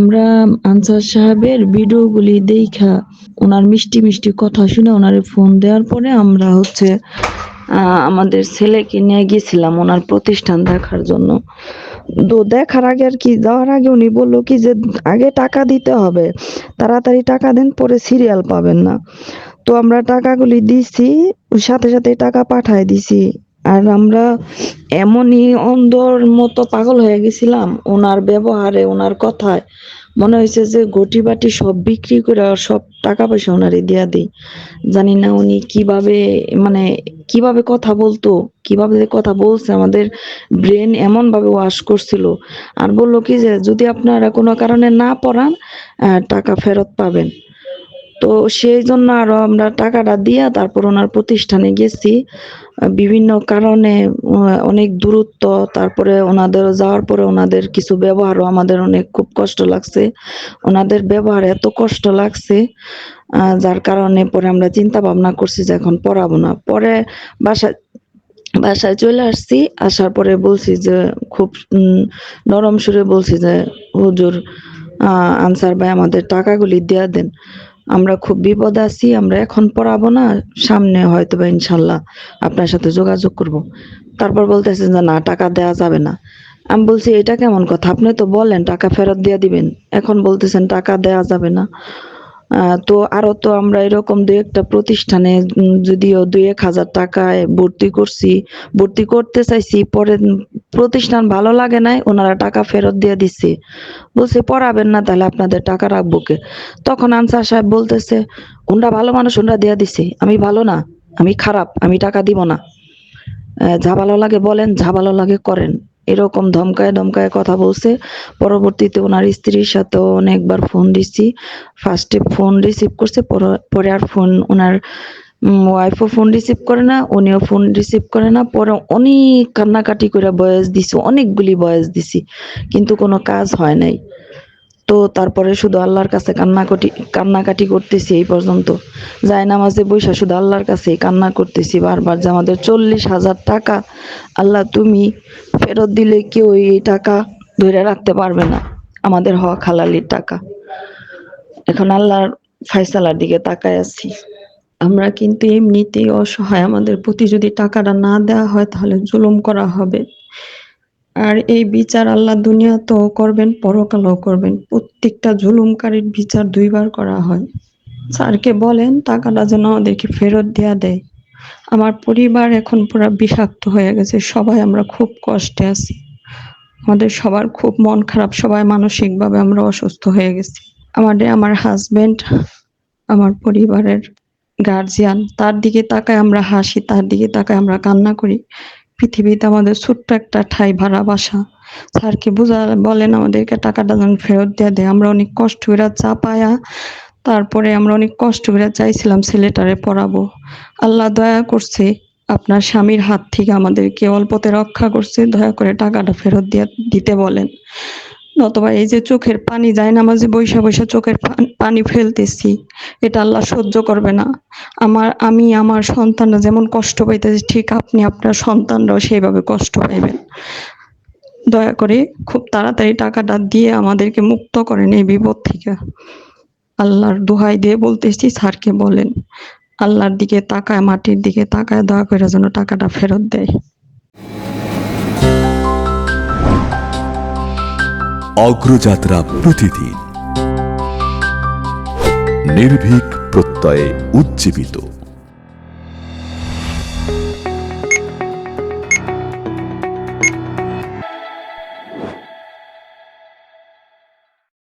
আমরা আনসার সাহেবের ভিডিওগুলি দেইখা ওনার মিষ্টি মিষ্টি কথা শুনে ওনারে ফোন দেওয়ার পরে আমরা আমাদের ছেলেকে নিয়ে গেছিলাম ওনার প্রতিষ্ঠান দেখার জন্য। তো দেখার আগে আর কি, যাওয়ার আগে উনি বললো কি যে আগে টাকা দিতে হবে, তাড়াতাড়ি টাকা দেন, পরে সিরিয়াল পাবেন না। তো আমরা টাকাগুলি দিছি, সাথে সাথে টাকা পাঠায় দিছি। আর আমরা এমনই অন্ধর মতো পাগল হয়ে গেছিলাম ওনার ব্যবহারে, ওনার কথায়। মনে হয়েছে যে ঘটি বাটি সব বিক্রি করে আর সব টাকা পয়সা ওনারে দিয়া দিই। জানি না উনি কিভাবে কথা বলতো, কিভাবে যে কথা বলছে, আমাদের ব্রেন এমন ভাবে ওয়াশ করছিল। আর বললো কি যে যদি আপনারা কোনো কারণে না পড়ান টাকা ফেরত পাবেন। তো সেই জন্য আরো আমরা টাকাটা দিয়া তারপর ওনার প্রতিষ্ঠানে গেছি। বিভিন্ন কারণে অনেক দূরত্ব, তারপরে ওনাদের যাওয়ার পরে ওনাদের কিছু ব্যবহারও আমাদের অনেক খুব কষ্ট লাগছে। ওনাদের ব্যবহার এত কষ্ট লাগছে যার কারণে পরে আমরা চিন্তা ভাবনা করছি যে এখন পড়াবো না। পরে বাসায় চলে আসছি, আসার পরে বলছি যে খুব নরম সুরে বলছি যে হুজুর, আনসার ভাই আমাদের টাকাগুলি দেয়া দেন, আমরা খুব বিপদে আছি, আমরা এখন পড়াবো না, সামনে হয়তো বা ইনশাল্লাহ আপনার সাথে যোগাযোগ করব। তারপর বলতেছেন যে না, টাকা দেওয়া যাবে না। আমি বলছি এটা কেমন কথা, আপনি তো বলেন টাকা ফেরত দিয়ে দিবেন, এখন বলতেছেন টাকা দেওয়া যাবে না। তো আরো তো আমরা এরকম দুই একটা প্রতিষ্ঠানে যদিও 2-1 হাজার টাকায় ভর্তি করতে চাইছি, পরে প্রতিষ্ঠান ভালো লাগে নাই, ওনারা টাকা ফেরত দিয়ে দিচ্ছে। বলছে পড়াবেন না তাহলে আপনাদের টাকা রাখবো কে? তখন আনসার সাহেব বলতেছে ওনরা ভালো মানুষ, ওনরা দিয়া দিছে, আমি ভালো না, আমি খারাপ, আমি টাকা দিব না, যা ভালো লাগে বলেন, যা ভালো লাগে করেন, এরকম ধমকায় ধমকায় কথা বলছে। পরবর্তীতে ওনার স্ত্রীর সাথেও অনেকবার ফোন দিছি। ফার্স্টে ফোন রিসিভ করছে, পরে আর ফোন ওনার ওয়াইফও ফোন রিসিভ করে না, উনিও ফোন রিসিভ করে না। পরে অনেক কান্নাকাটি করে বয়স দিছি, অনেকগুলি বয়স দিছি, কিন্তু কোনো কাজ হয় নাই। তো তারপরে শুধু আল্লাহর কাছে কান্নাকাটি করতেছি এই পর্যন্ত। জায়নামাজে বইসা শুধু আল্লাহর কাছে কান্না করতেছি বারবার যে আমাদের 40,000 টাকা আল্লাহ তুমি ফেরত দিলে কেউ এই টাকা ধরে রাখতে পারবে না, আমাদের হক হালালির টাকা। এখন আল্লাহর ফায়সালার দিকে তাকায় আছি। আমরা কিন্তু এমনিতেই অসহায়, আমাদের প্রতি যদি টাকাটা না দেওয়া হয় তাহলে জুলুম করা হবে। আর এই বিচার আল্লাহ দুনিয়াতেও করবেন, পরকালেও করবেন। প্রত্যেকটা জুলুমকারীর বিচার 2বার করা হয়। স্যারকে বলেন টাকাটা যেন আমাদেরকে ফেরত দেয়া দেয়। আমার পরিবার এখন পুরো বিষাক্ত হয়ে গেছে, সবাই আমরা খুব কষ্টে আছি, আমাদের সবার খুব মন খারাপ, সবাই মানসিকভাবে আমরা অসুস্থ হয়ে গেছি। আমার হাজবেন্ড, আমার পরিবারের গার্জিয়ান, তার দিকে তাকায় আমরা হাসি, তার দিকে তাকায় আমরা কান্না করি। পৃথিবীতে আমাদের ছোট্ট একটা ঠাঁই, ভাড়া বাসা। স্যারকে বলেন আমাদেরকে টাকাটা যেন ফেরত দিয়ে দেয়। আমরা অনেক কষ্ট করে চাপায়া, তারপরে আমরা অনেক কষ্ট করে চাইছিলাম ছেলেটারে পড়াবো। আল্লাহ দয়া করছে, আপনার স্বামীর হাত থেকে আমাদেরকে অল্পতে রক্ষা করছে। দয়া করে টাকাটা ফেরত দিতে বলেন, নতবা এই যে চোখের পানি, জায়নামাজে বৈশা বৈশা চোখের পানি ফেলতেছি, এটা আল্লাহ সহ্য করবে না। আমি আমার সন্তানরা যেমন কষ্ট পাইতেছি, ঠিক আপনি আপনার সন্তানরাও সেইভাবে কষ্ট পাইবেন। দয়া করে খুব তাড়াতাড়ি টাকাটা দিয়ে আমাদেরকে মুক্ত করেন এই বিপদ থেকে। আল্লাহর দোহাই দিয়ে বলতেছি, স্যারকে বলেন আল্লাহর দিকে তাকায়, মাটির দিকে তাকায়, দয়া করে যেন টাকাটা ফেরত দেয়। অগ্রযাত্রা প্রতিদিন, নির্ভীক প্রত্যয়ে উজ্জীবিত।